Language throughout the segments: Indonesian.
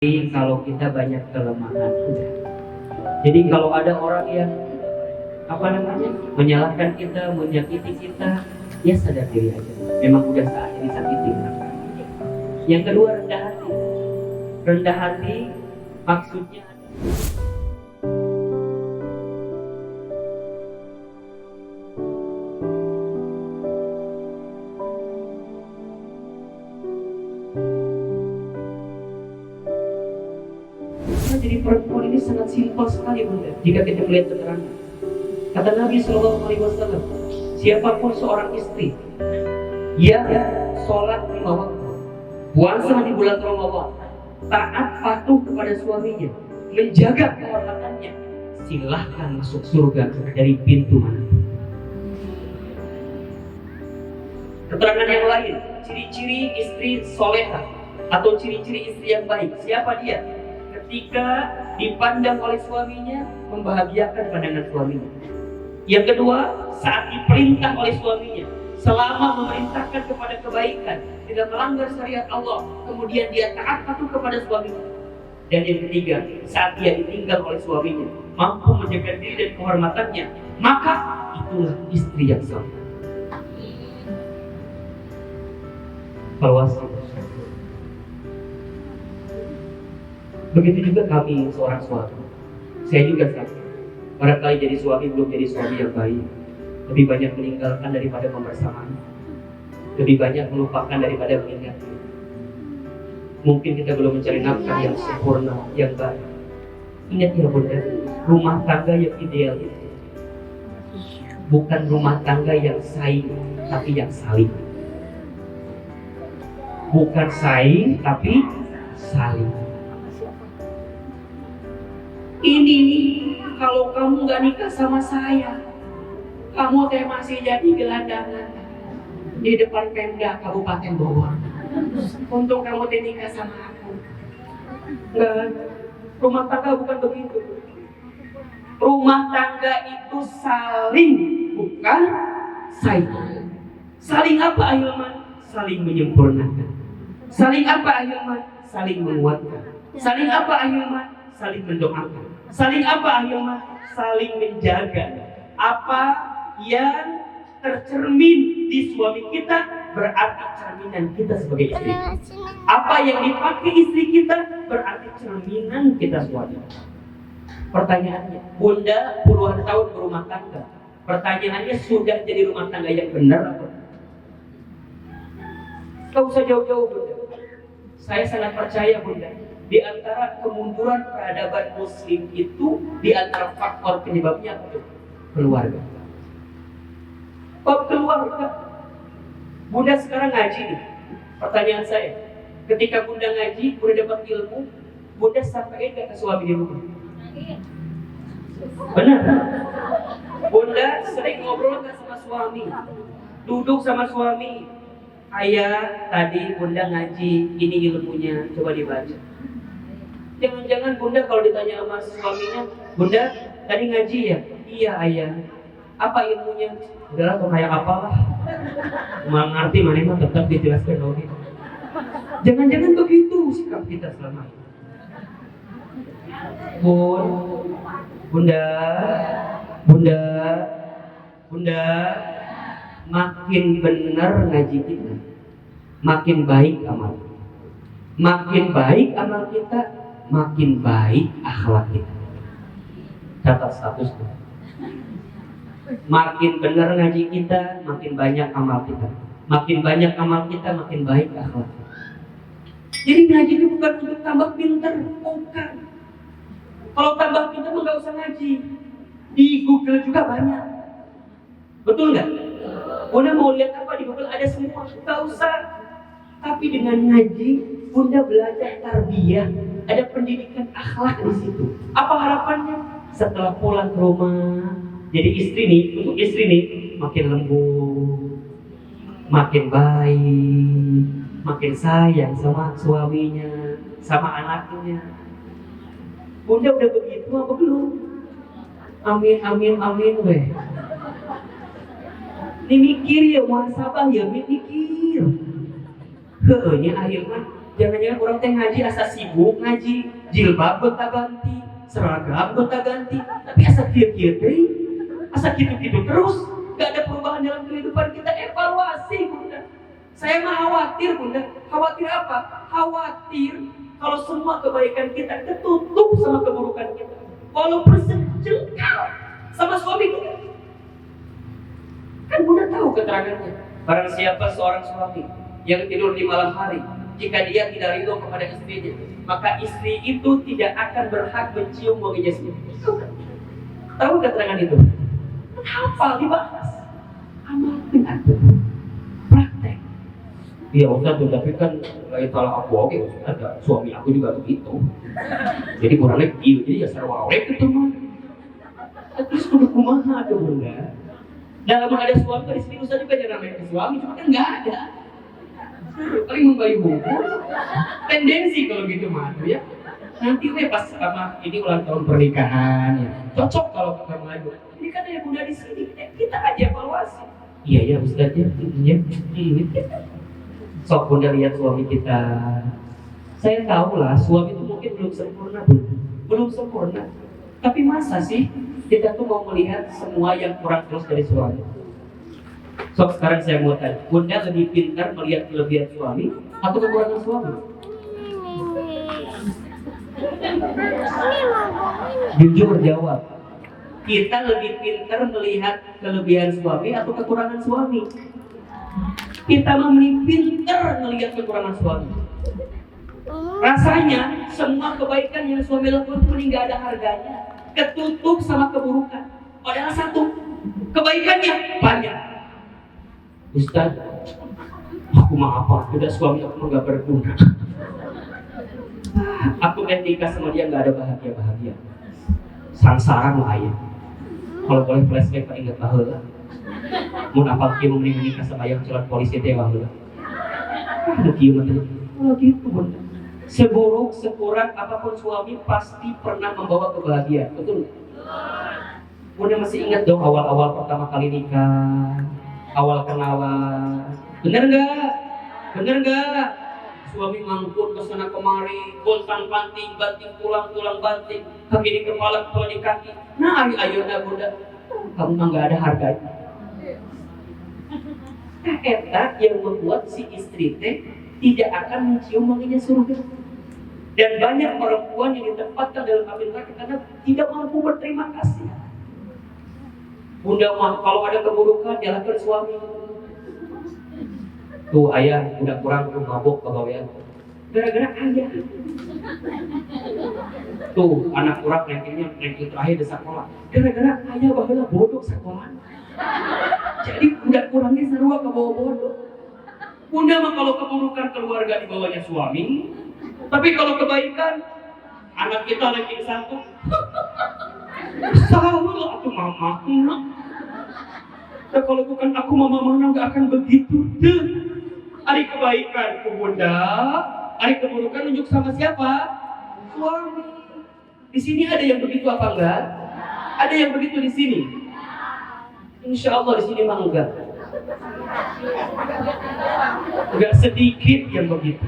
Kalau kita banyak kelemahan. Jadi kalau ada orang yang menyalahkan kita, menyakiti kita, ya sadar diri aja. Memang udah saatnya disakiti. Yang kedua, rendah hati. Rendah hati maksudnya jadi perempuan ini sangat simpel sekali, Bunda, jika kita melihat keterangan. Kata Nabi SAW, siapapun seorang istri yang sholat 5 waktu, puasa di bulan Ramadan, taat patuh kepada suaminya, menjaga kehormatannya, silahkan masuk surga dari pintu mana. Keterangan yang lain, ciri-ciri istri soleha atau ciri-ciri istri yang baik. Siapa dia? Ketika dipandang oleh suaminya, membahagiakan pandangan suaminya. Yang kedua, saat diperintah oleh suaminya, selama memerintahkan kepada kebaikan, tidak melanggar syariat Allah, kemudian dia taat patuh kepada suaminya. Dan yang ketiga, saat dia ditinggal oleh suaminya, mampu menjaga diri dan kehormatannya, maka itulah istri yang saleh. Evaluasi. Begitu juga kami seorang suami. Saya juga sama. Barangkali jadi suami belum jadi suami yang baik. Lebih banyak meninggalkan daripada membersamai. Lebih banyak melupakan daripada mengingat. Mungkin kita belum mencari nafkah yang sempurna, yang baik. Ingat ya Bunda, rumah tangga yang ideal itu bukan rumah tangga yang saing, tapi yang saling. Bukan saing, tapi saling. Ini kalau kamu gak nikah sama saya, kamu teh masih jadi gelandangan di depan Pemda Kabupaten Bogor. Untung kamu teh nikah sama aku. Enggak, rumah tangga bukan begitu. Rumah tangga itu saling, bukan saing. Saling apa Ahilman? Saling menyempurnakan. Saling apa Ahilman? Saling menguatkan. Saling apa Ahilman? Saling mendoakan. Saling apa Ahilman? Saling menjaga. Apa yang tercermin di suami kita berarti cerminan kita sebagai istri. Apa yang dipakai istri kita berarti cerminan kita suami. Pertanyaannya, Bunda puluhan tahun berumah tangga. Pertanyaannya, sudah jadi rumah tangga yang benar apa? Gak usah jauh-jauh Bunda. Saya sangat percaya Bunda, di antara kemunduran peradaban Muslim itu, di antara faktor penyebabnya itu keluarga. Bab keluarga. Bunda sekarang ngaji nih. Pertanyaan saya, ketika Bunda ngaji, Bunda dapat ilmu, Bunda sampaikan ke suami di rumah. Benar? Bunda sering ngobrol sama suami, duduk sama suami. Ayah, tadi Bunda ngaji, ini ilmunya, coba dibaca. Jangan-jangan Bunda kalau ditanya sama suaminya, Bunda tadi ngaji ya? Iya ayah. Apa ilmunya? Udahlah kok kayak apalah. Mau ngerti mana mah tetap dijelaskan lagi. Jangan-jangan begitu sikap kita selama ini. Bunda, makin benar ngaji kita, makin baik amal. Makin baik amal kita, makin baik akhlak kita. Catat status tuh. Makin benar ngaji kita, makin banyak amal kita. Makin banyak amal kita, makin baik akhlak kita. Jadi ngaji itu bukan untuk tambah pintar, bukan. Kalau tambah pintar nggak usah ngaji. Di Google juga banyak. Betul nggak? Bunda mau lihat apa di Google ada semua, nggak usah. Tapi dengan ngaji, Bunda belajar tarbiyah, ada pendidikan akhlak di situ. Apa harapannya? Setelah pulang ke rumah, jadi istri nih, untuk istri nih, makin lembut, makin baik, makin sayang sama suaminya, sama anaknya. Bunda udah begitu apa belum? Amin weh. Ini mikir ya, muhasabah ya, mikir. Heunya akhirnya Jangan-jangan orang teh ngaji asa sibuk ngaji, jilbab gonta ganti, seragam gonta ganti, tapi asa kieu-kieu teh, asa gitu-gitu terus, gak ada perubahan dalam kehidupan kita. Evaluasi, Bunda. Saya mah khawatir, Bunda. Khawatir apa? Khawatir kalau semua kebaikan kita ketutup sama keburukan kita. Walaupun sejengkal sama suami kita. Kan Bunda tahu keterangannya. Barang siapa seorang suami yang tidur di malam hari, jika dia tidak ridho kepada istrinya, maka istri itu tidak akan berhak mencium wanginya sendiri. Tahu keterangan itu? Hafal, dibahas. Amalin atuh. Praktek. Iya Ustaz, tapi kan lain salah aku oke, ada suami aku juga begitu. Jadi kurang lebih, jadi ya sarwawe gitu mah. Terus kudu kumaha tuh Bunda. Dalam ada suami di sini Ustaz juga jangan main ke suami, cuma kan nggak ada. Paling membayu buku. Tendensi kalau gitu mah tuh ya. Nanti pas sama ini ulang tahun pernikahan ya. Cocok kalau kita maju. Ini kan ada Bunda di sini, kita aja evaluasi. Iya ya Ustaz ya, ini. Sok Bunda lihat suami kita. Saya tahu lah suami itu mungkin belum sempurna, belum sempurna. Tapi masa sih kita tuh mau melihat semua yang kurang terus dari suami? Sok sekarang saya mau tanya, Bunda lebih pintar melihat kelebihan suami atau kekurangan suami? Jujur jawab. Kita lebih pintar melihat kelebihan suami atau kekurangan suami? Kita lebih pintar melihat kekurangan suami. Rasanya semua kebaikan yang suami lakukan itu nggak ada harganya, ketutup sama keburukan. Padahal satu, kebaikannya banyak. Ustaz, aku mah apa? Udah suami aku nggak berguna. Aku kan nikah sama dia nggak ada bahagia. Sangsara mah ayah. Kalau boleh flashback ingat baheula. Mun apal kieu mending nikah sama yang celak polisi teh baheula. Anu kieu mah teh. Kalau gitu Bunda. Seburuk, sekurang apapun suami pasti pernah membawa kebahagiaan, betul? Bunda masih ingat dong awal-awal pertama kali nikah, awal kenalan, bener nggak? Suami ngangkut ke sana kemari, bontang panting, banting tulang banting, kaki di kepala di kaki. Nah ayo Bunda, kamu mah nggak ada harganya. Eta yang membuat si istri teh tidak akan mencium wanginya surga. Dan banyak perempuan yang ditempatkan dalam api neraka karena tidak mampu berterima kasih. Bunda mah kalau ada keburukan nyalahkan suami. Tuh ayah udah kurang tuh mabuk pegawaian. Gara-gara ayah. Tuh anak kurang ranking terakhir di sekolah. Gara-gara ayah baheula bodoh sekolah. Jadi udah kurangnya sarua ke bawah bodoh. Bunda mah kalau keburukan keluarga di bawahnya suami, tapi kalau kebaikan anak kita ranking 1. Salah aku mama. Nah, kalau bukan aku mama mana nggak akan begitu. Hari kebaikan Bunda, hari keburukan nunjuk sama siapa? Suami. Di sini ada yang begitu apa enggak? Ada yang begitu di sini? Insya Allah di sini mah enggak. Enggak sedikit yang begitu.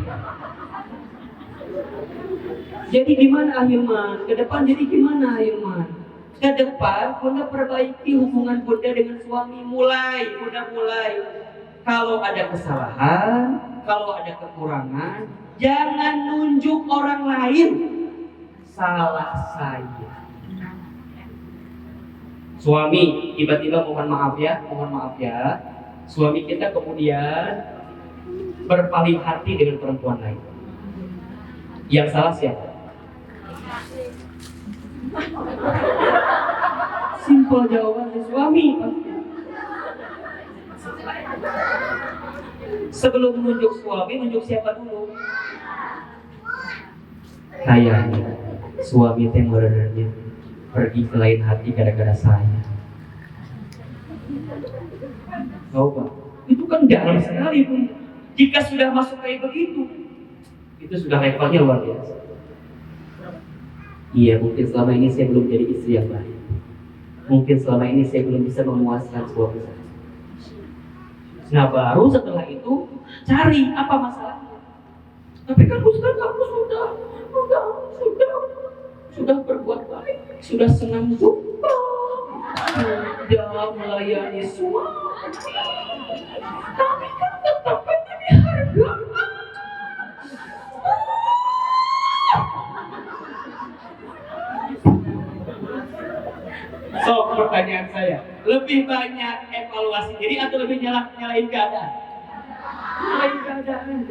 Jadi gimana Ahilman? Ke depan jadi gimana Ahilman? Ke depan Bunda perbaiki hubungan Bunda dengan suami. Bunda mulai. Kalau ada kesalahan, kalau ada kekurangan, jangan nunjuk orang lain. Salah saya. Suami tiba-tiba mohon maaf ya. Suami kita kemudian berpaling hati dengan perempuan lain. Yang salah siapa? Simpel jawabannya suami. Sebelum menunjuk suami, menunjuk siapa dulu? Kayaknya suami teh sebenarnya pergi ke lain hati gara-gara saya. Tahu Pak? Itu kan dalam sekali pun. Jika sudah masuk kayak begitu, itu sudah levelnya luar biasa. Iya, mungkin selama ini saya belum jadi istri yang baik. Mungkin selama ini saya belum bisa memuaskan suami saya. Nah baru setelah itu cari apa masalahnya. Tapi kan Ustaz, aku sudah berbuat baik, sudah senang jumpa, sudah melayani suami, tapi kan tetap aja dihargai. So, pertanyaan saya, lebih banyak evaluasi diri atau lebih nyalain keadaan? Nyalain keadaan.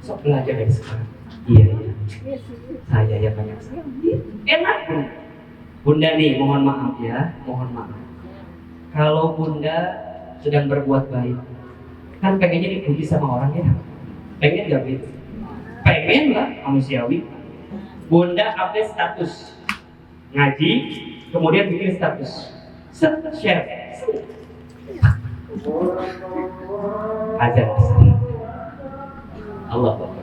So, belajar dari sekarang. Iya. Saya yang banyak salah. Enak. Bunda nih, mohon maaf ya, mohon maaf. Kalau Bunda sedang berbuat baik, kan pengennya dipuji sama orang ya. Pengen gak gitu? Pengen lah, manusiawi. Bunda update status ngaji, kemudian bikin status share azan Allah Akbar.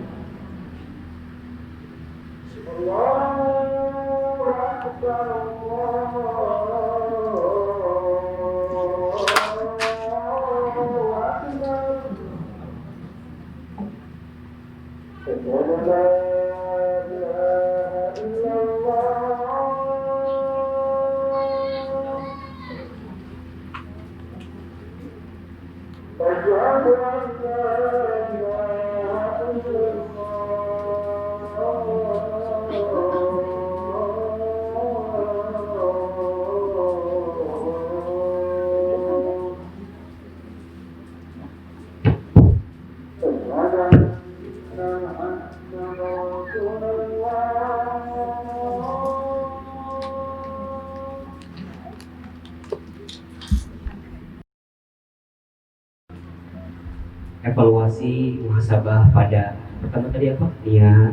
Evaluasi muhasabah pada pertama tadi apa? Niat.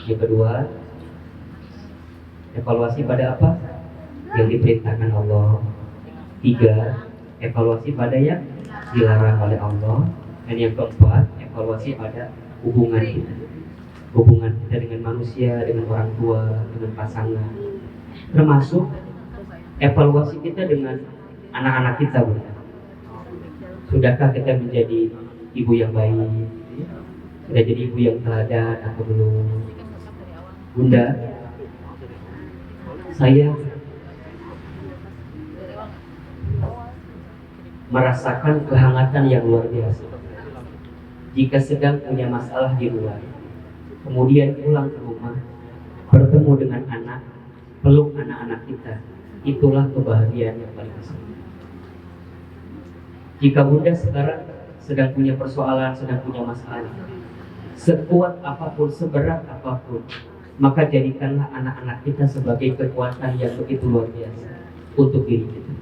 Yang kedua, evaluasi pada apa? Yang diperintahkan Allah. 3, evaluasi pada yang dilarang oleh Allah. Dan yang keempat, evaluasi pada hubungan kita. Hubungan kita dengan manusia, dengan orang tua, dengan pasangan. Termasuk evaluasi kita dengan anak-anak kita, Bunda. Sudahkah kita menjadi ibu yang baik? Sudah jadi ibu yang teladan atau belum? Bunda, saya merasakan kehangatan yang luar biasa jika sedang punya masalah di luar, kemudian pulang ke rumah, bertemu dengan anak, peluk anak-anak kita. Itulah kebahagiaan yang paling besar. Jika Bunda sekarang sedang punya persoalan, sedang punya masalah, sekuat apapun, seberat apapun, maka jadikanlah anak-anak kita sebagai kekuatan yang begitu luar biasa untuk diri kita.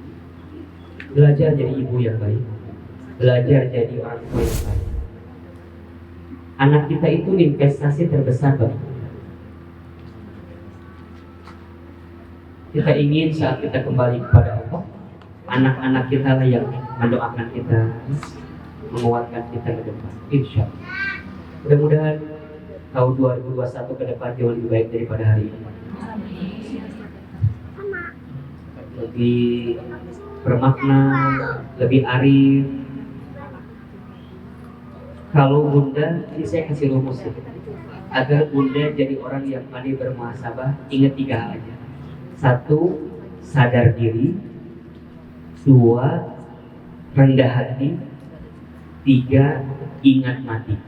Belajar jadi ibu yang baik, belajar jadi orang tua yang baik. Anak kita itu investasi terbesar bagi kita. Kita ingin saat kita kembali kepada Allah, anak-anak kita lah yang mendoakan kita, menguatkan kita ke depan. Insya Allah. Mudah-mudahan tahun 2021 ke depan jauh lebih baik daripada hari ini. Lebih bermakna, lebih arif. Kalau Bunda, ini saya kasih rumus ya, agar Bunda jadi orang yang pandai bermuhasabah, ingat 3 hal aja. 1, sadar diri. 2, rendah hati. 3, ingat mati.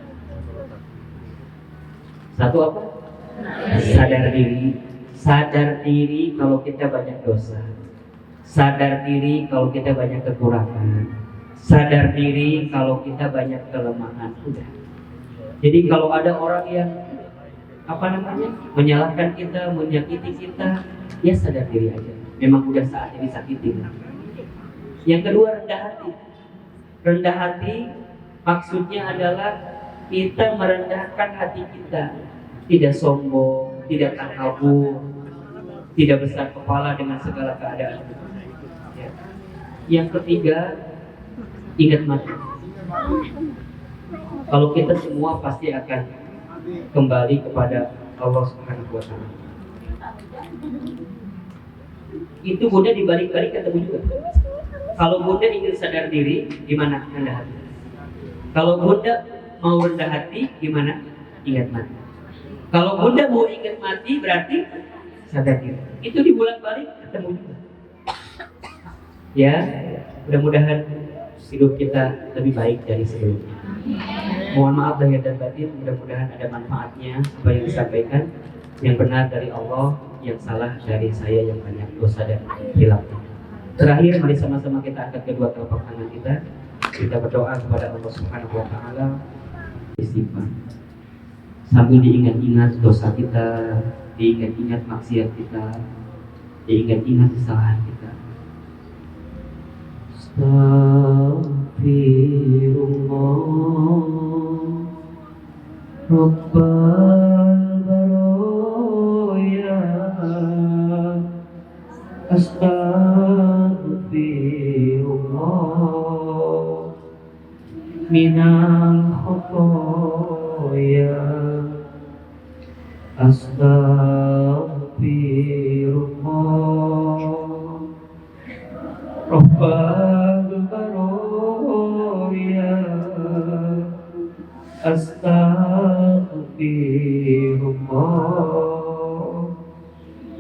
1 apa? Sadar diri. Sadar diri kalau kita banyak dosa. Sadar diri kalau kita banyak kekurangan. Sadar diri kalau kita banyak kelemahan. Udah. Jadi kalau ada orang yang menyalahkan kita, menyakiti kita, ya sadar diri aja. Memang udah saatnya disakiti. Yang kedua, rendah hati. Rendah hati maksudnya adalah kita merendahkan hati kita, tidak sombong, tidak takabur, tidak besar kepala dengan segala keadaan. Ya. Yang ketiga, ingat mati. Kalau kita semua pasti akan kembali kepada Allah Subhanahu wa Ta'ala. Itu Bunda dibalik-balik ketemu juga. Kalau Bunda ingin sadar diri, gimana rendah hati? Kalau Bunda mau rendah hati gimana? Ingat mati. Kalau Bunda mau ingat mati berarti sadar diri. Itu dibolak-balik ketemu juga. Ya, mudah-mudahan hidup kita lebih baik dari sebelumnya. Mohon maaf lahir dan batin, mudah-mudahan ada manfaatnya apa yang disampaikan. Yang benar dari Allah, yang salah dari saya yang banyak dosa dan hilangnya. Terakhir, mari sama-sama kita angkat kedua telapak tangan kita. Kita berdoa kepada Allah Subhanahu wa Ta'ala, istighfar. Sambil diingat-ingat dosa kita, diingat-ingat maksiat kita, diingat-ingat kesalahan kita. Astaghfirullah Rabbal baraya, astaghfirullah minal khotoya, astaghfirullah Rabbal baraya, astaghfirullah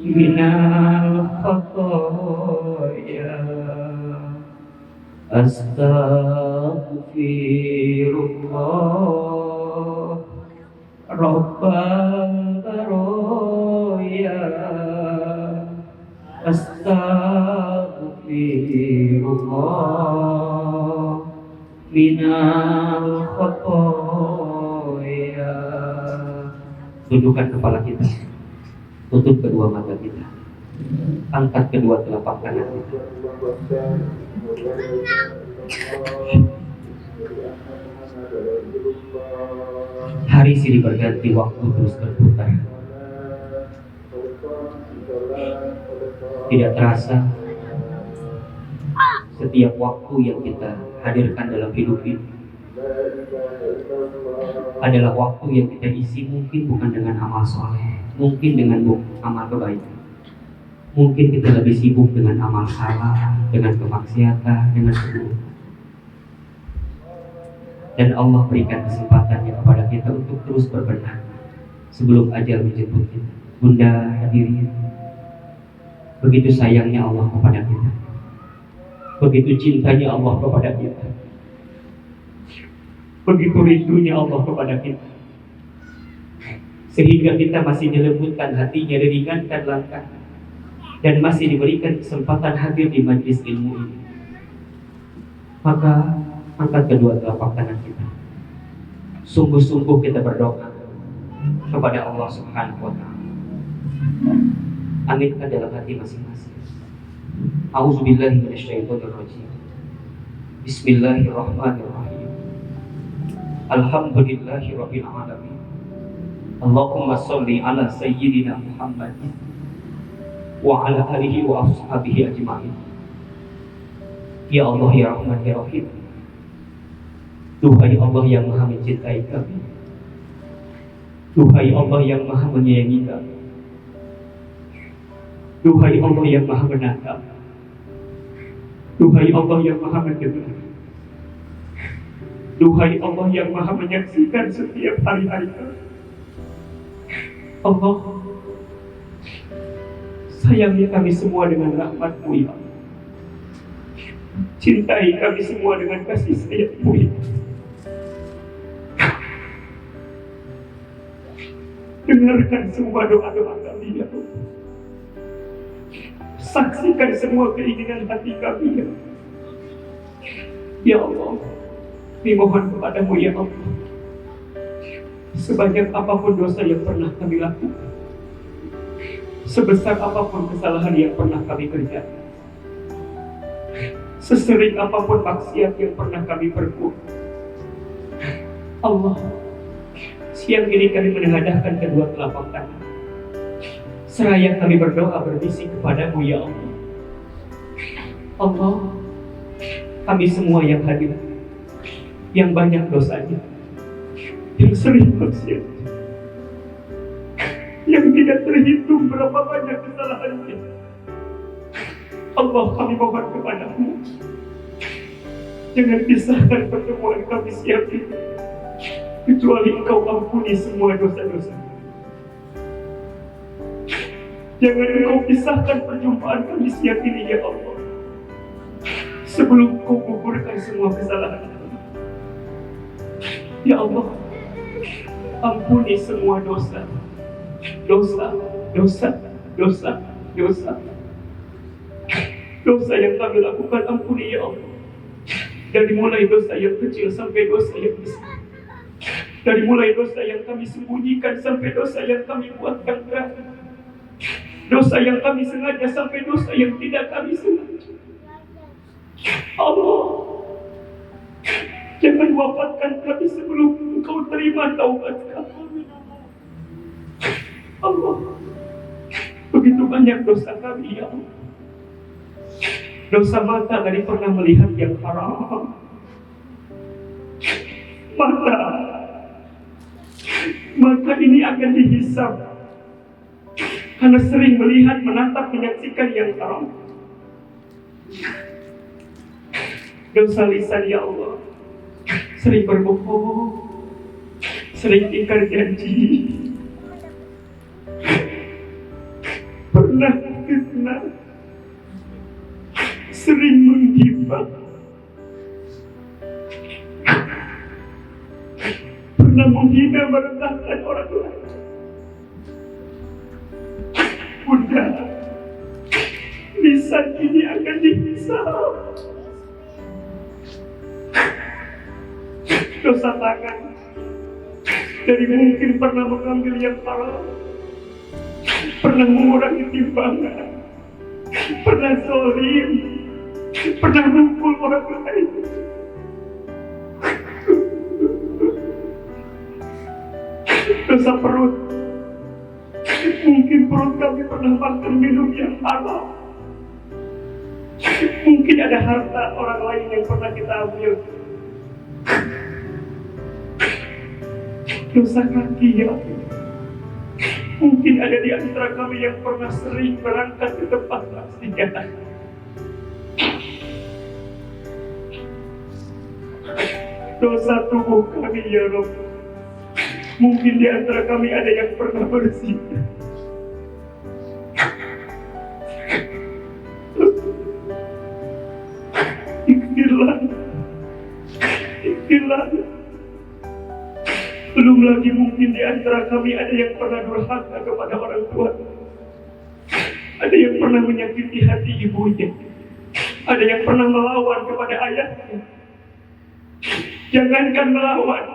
minal khotoya, astaghfirullah Rabbal baraya, astaghfirullah minal khotoya. Tundukkan kepala kita, tutup kedua mata kita, angkat kedua telapak tangan kita. Hari silih berganti, waktu terus berputar. Tidak terasa, setiap waktu yang kita hadirkan dalam hidup ini adalah waktu yang kita isi mungkin bukan dengan amal soleh, mungkin dengan amal kebaikan. Mungkin kita lebih sibuk dengan amal salah, dengan kemaksiatan, dengan keburukan. Dan Allah berikan kesempatannya kepada kita untuk terus berbenah sebelum ajal menjemput kita. Bunda hadirin, begitu sayangnya Allah kepada kita, begitu cintanya Allah kepada kita, begitu rindunya Allah kepada kita, sehingga kita masih dilembutkan hatinya, diringankan langkah, dan masih diberikan kesempatan hadir di majlis ilmu ini. Maka angkat kedua telapak tangan kita, sungguh-sungguh kita berdoa kepada Allah Subhanahu wa Ta'ala. Aminkan dalam hati masing-masing. A'udzubillahi minasyaitonirrajim. Bismillahirrahmanirrahim. Alhamdulillahirabbil alamin. Allahumma shalli ala sayyidina Muhammadin wa ala alihi wa ashabihi ajma'in. Ya Allah, ya Rahman, ya Rahim. Duhai Allah yang maha mencintai kami, duhai Allah yang maha menyayangi kami, duhai Allah yang maha menatap, duhai Allah yang maha mendengar, duhai Allah yang maha menyaksikan setiap hari-hari kami. Allah, sayangi kami semua dengan rahmat-Mu ya Allah. Cintai kami semua dengan kasih sayang-Mu ya Allah. Dengarkan semua doa-doa kami ya Allah. Saksikan semua keinginan hati kami ya Allah. Ya Allah, dimohon kepadamu ya Allah, sebanyak apapun dosa yang pernah kami lakukan, sebesar apapun kesalahan yang pernah kami kerjakan, sesering apapun maksiat yang pernah kami perbuat, Allah, siang ini kami menengadahkan kedua telapak tangan, seraya kami berdoa berbisik kepadamu ya Allah. Allah, kami semua yang hadir, yang banyak dosanya, yang sering maksiat, yang tidak terhitung berapa banyak kesalahannya, Allah, kami mohon kepadamu, jangan pisahkan pertemuan kami siang ini kecuali Engkau ampuni semua dosa-dosa. Jangan Engkau pisahkan perjumpaan kami siang ini ya Allah, sebelum Engkau gugurkan semua kesalahan kami. Ya Allah, ampuni semua dosa, dosa, dosa, dosa, dosa, dosa yang kami lakukan. Ampuni ya Allah, dari mulai dosa yang kecil sampai dosa yang besar, dari mulai dosa yang kami sembunyikan sampai dosa yang kami buatkan terang, dosa yang kami sengaja sampai dosa yang tidak kami sengaja. Allah, jangan wafatkan kami sebelum Engkau terima taubat kami. Allah, begitu banyak dosa kami ya Allah. Dosa mata dari pernah melihat yang haram. Mata ini akan dihisab karena sering melihat, menatap, menyaksikan yang haram. Dosa lisan ya Allah, sering berbohong, sering ingkar janji, pernah fitnah, sering menghibah, pernah menghina, merendahkan orang lain. Bunda, lisan ini akan dihisab. Dosa tangan, dari mungkin pernah mengambil yang haram, pernah mengurangi timbangan, pernah zalim, pernah mukul orang lain. Dosa perut, mungkin perut kami pernah makan minum yang haram, mungkin ada harta orang lain yang pernah kita ambil. Dosa kaki ya, mungkin ada di antara kami yang pernah sering berangkat ke tempat maksiat. Dosa tubuh kami ya Rabb, mungkin di antara kami ada yang pernah berzina. Ikhtiar. Belum lagi mungkin di antara kami ada yang pernah durhaka kepada orang tua, ada yang pernah menyakiti hati ibunya, ada yang pernah melawan kepada ayahnya. Jangankan melawan,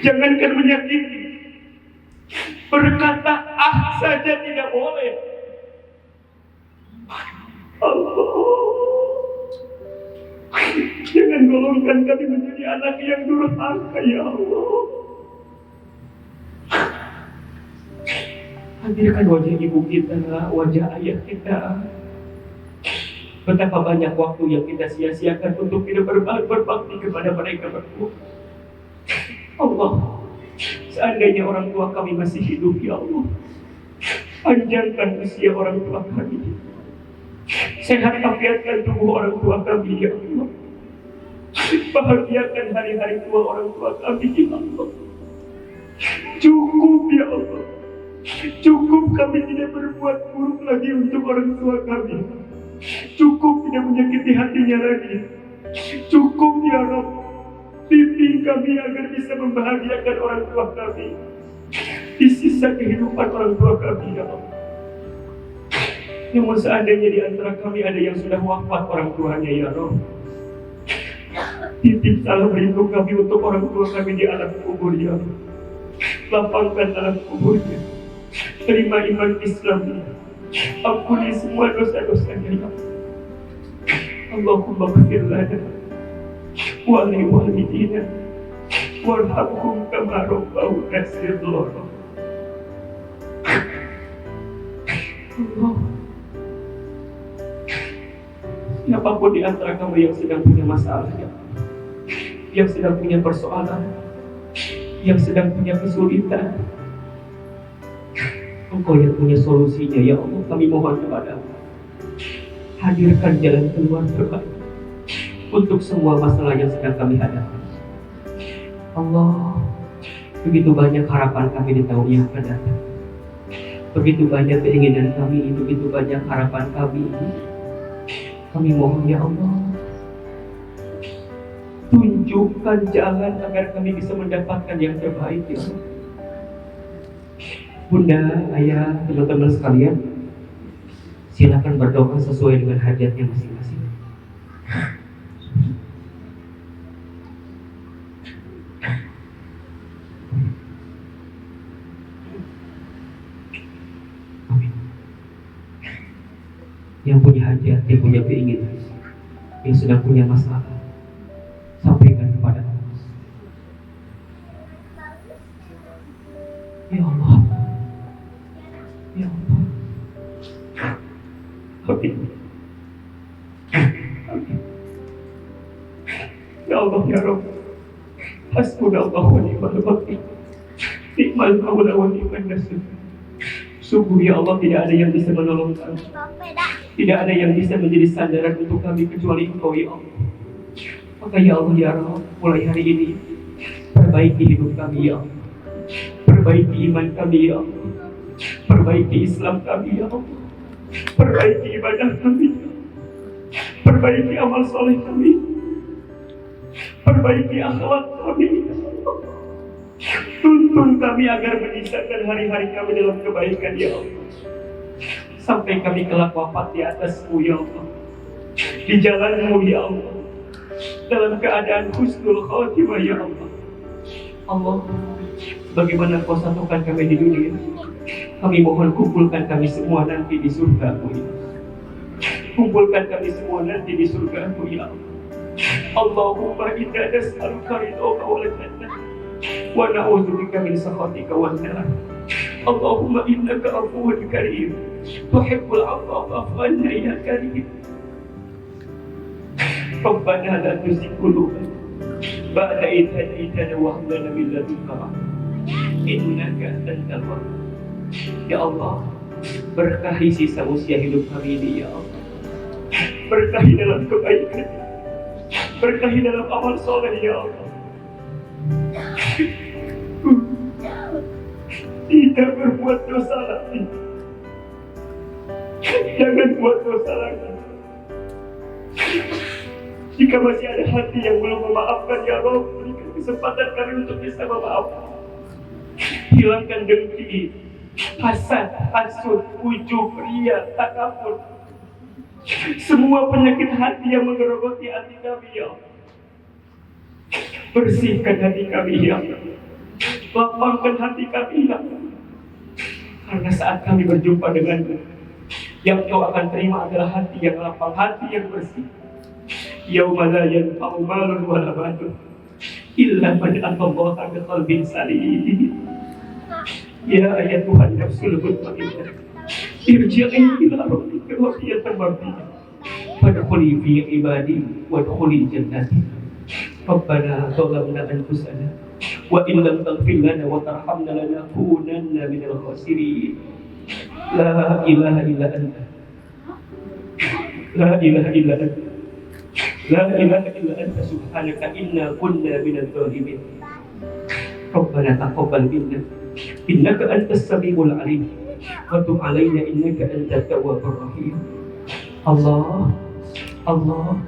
jangankan menyakiti, berkata ah saja tidak boleh. Allah, jangan golongkan kami menjadi anak yang durhaka ya Allah. Hadirkan wajah ibu kita, wajah ayah kita. Betapa banyak waktu yang kita sia-siakan untuk tidak berbakti kepada mereka berdua. Allah, seandainya orang tua kami masih hidup ya Allah, panjangkan usia orang tua kami, sehat afiatkan tubuh orang tua kami ya Allah, bahagiakan hari-hari tua orang tua kami ya Allah. Cukup ya Allah, cukup kami tidak berbuat buruk lagi untuk orang tua kami, cukup tidak menyakiti hatinya lagi, cukup ya Rabb, bimbing kami agar bisa membahagiakan orang tua kami di sisa kehidupan orang tua kami ya Allah. Namun seandainya di antara kami ada yang sudah wafat orang tuanya ya Rabb, titip salam rindu kami untuk orang tua kami di alam kubur ya Rabb. Lapangkan alam kuburnya, terima iman Islam, ampuni semua dosa-dosanya ya Allah. Allahumma ighfir lana wa li walidina warhamhum kama rabbawna shighara. Allah, siapapun di antara kamu yang sedang punya masalah ya, yang sedang punya persoalan, yang sedang punya kesulitan, Engkau yang punya solusinya ya Allah. Kami mohon kepadamu, hadirkan jalan keluar terbaik untuk semua masalah yang sedang kami hadapi. Allah, begitu banyak harapan kami di tahun yang akan datang. Begitu banyak keinginan kami, begitu banyak harapan kami. Kami mohon ya Allah, tunjukkan jalan agar kami bisa mendapatkan yang terbaik ya Allah. Bunda, ayah, teman-teman sekalian, silakan berdoa sesuai dengan hajatnya masing-masing. Amin. Yang punya hajat, yang punya keinginan, yang sedang punya masalah, sampaikan kepada Allah. Ya Allah, ya Allah. Amin. Amin. Ya Allah ya Rabb, hasbunallah wa ni'mal wakil, ni'mal maula wa ni'man nasir. Sungguh ya Allah, tidak ada yang bisa menolong kami, tidak ada yang bisa menjadi sandaran untuk kami kecuali Engkau ya Allah. Maka ya Allah ya Rabb, mulai hari ini perbaiki hidup kami ya Allah, perbaiki iman kami ya Allah, perbaiki Islam kami ya Allah, perbaiki ibadah kami, perbaiki amal soleh kami, perbaiki akhlak kami ya Allah. Tuntun kami agar menyisakan hari-hari kami dalam kebaikan ya Allah, sampai kami kelak wafat di atas-Mu ya Allah, di jalan-Mu ya Allah, dalam keadaan husnul khotimah ya Allah. Allah, bagaimana Kau satukan kami di dunia, kami mohon kumpulkan kami semua nanti di surga-Mu ya. Kumpulkan kami semua nanti di surga-Mu ya Allah. Allahumma inna nas'aluka ridhaka wal jannah wa na'udzubika min sakhatika wan nar. Allahumma innaka afuwwun karim tuhibbul 'afwa fa'fu 'anna ya karim. Rabbana la tuzigh qulubana ba'da idh hadaytana wa hab lana min ladunka rahmah innaka antal wahhab. Ya Allah, berkahi sisa usia hidup kami ini ya Allah. Berkahi dalam kebaikan, berkahi dalam amal soleh ya Allah. Tidak berbuat dosa lagi, jangan buat dosa lagi. Jika masih ada hati yang belum memaafkan ya Allah, berikan kesempatan kami untuk bisa memaafkan. Hilangkan dengki, hasad, hasud, ujub, riya, takabur, semua penyakit hati yang menggerogoti hati kami ya Allah. Bersihkan hati kami ya Allah, lapangkan hati kami ya Allah. Karena saat kami berjumpa denganmu, yang Kau akan terima adalah hati yang lapang, hati yang bersih. Yauma la yanfa'u malun wala banun illa man atallaha biqalbin salim. Ya ayyatuhan nafsul mutmainnah, irji'i ila rabbika radiyatan mardiyah fadkhuli fi ibadi wadkhuli jannati. Rabbana zalamna anfusana wa in lam taghfir lana wa tarhamna lanakunanna minal khasirin. La ilaha illa anta, la ilaha illa anta, la ilaha illa anta subhanaka inna kunna minadh dhalimin. Rabbana taqabbal minna innaka antas samiul alim wa tub alaina innaka antat tawwabur rahim. Allah, Allah,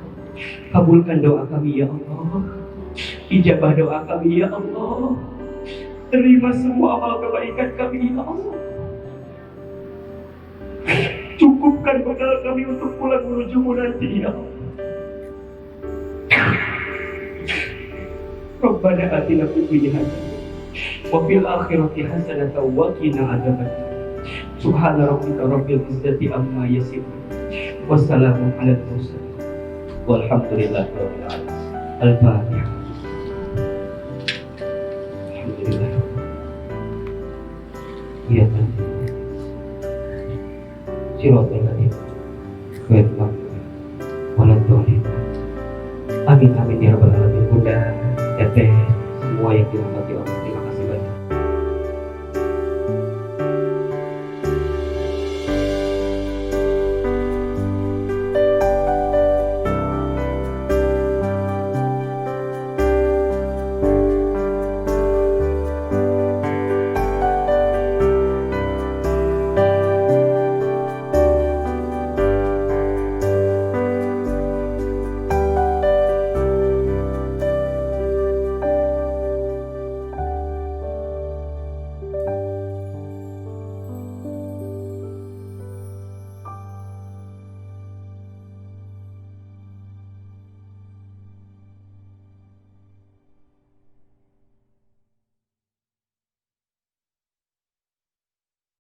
kabulkan doa kami ya Allah, ijabah doa kami ya Allah, terima semua amal kebaikan kami ya Allah. Cukupkan bekal kami untuk pulang menuju-Mu nanti ya Allah. Rabbana atina fid dunya hasanah wa fil akhirati hasanah wa qina adzabannar. Subhana rabbika rabbil izzati amma yasifun wa salamun 'alal mursalin walhamdulillahi rabbil alamin. Al-Fatihah. Alhamdulillah. Ya Tuhan. Siratal ladzina an'amta 'alaihim waladhdallin. Amin amin ya rabbal alamin. Bunda, Teteh, semua yang dirahmati Allah.